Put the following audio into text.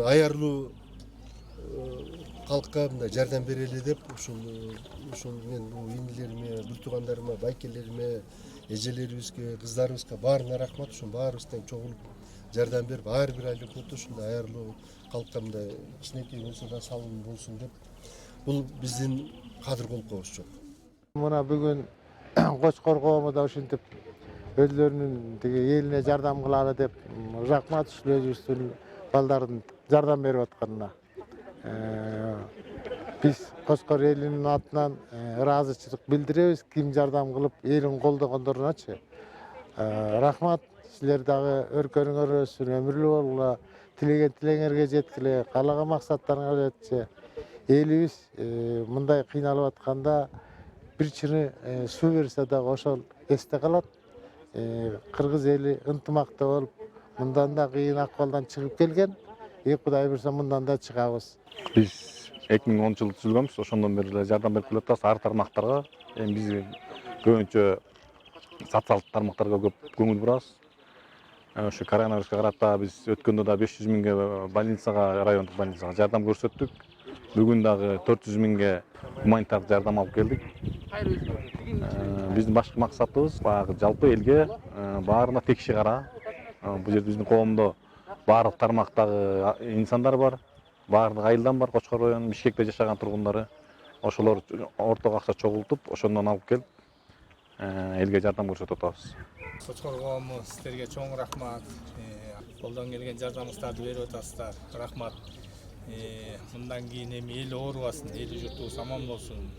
аярлуу калкка мындай жардам берели деп ушул мен инилериме, бир туугандарыма, байкелериме, эжелерибизге, кыздарыбызга баарына рахмат. Ушун баарыбыз чогулуп жардам берип, ар бир айлык ушундай аярлуу калкка мындай кичинекей болсо да салым болсун деп. Бул биздин кадыр колкобуз чоң. Мына бүгүн Кочкор коому да ушинтип өздөрүнүн тиги элине жардам кылалы деп рахмат ушул өзүбүздүн балдардын жардам берип атканына. Биз Кочкор элинин атынан ыраазычылык билдиребиз. Ким жардам кылып элин колдогондоруначы. Рахмат, силер дагы өркөнүңөр өссүн, өмүрлүү болгула, тилеген тилеңерге жеткиле, каалаган максаттарыңарга жетчи. Элибиз мындай кыйналып атканда бир чыны суу берсе дагы ошол эсте калат. Кыргыз эли ынтымакта болуп, мындан да кыйын акыбалдан чыгып келген. Кудай буйрса мындан да чыгабыз. Биз 2010-жылы түзүлгөнбүз. Ошондон бери эле жардам берип келатабыз ар тармактарга. Эми биз көбүнчө социалдык тармактарга көп көңүл бурабыз. Ошо коронавируска карата биз өткөндө да 500 миңге больницага, райондук больницага жардам көрсөттүк. Бүгүн дагы 400 миңге гуманитардык жардам алып келдик. Биздин башкы максатыбыз баягы жалпы элге баарына текши кара. Бул жерде биздин коомдо баардык тармактагы инсандар бар. Баардык айылдан бар, Кочкор районунун Бишкекте жашаган тургундары. Ошолор ортого акча чогултуп, ошондон алып келип элге жардам көрсөтүп атабыз. Кочкор коому сиздерге чоң рахмат. Колдон келген жардамыңыздарды берип атасыздар. Рахмат. Мындан кийин эми эл оорубасын, эл журтубуз аман болсун.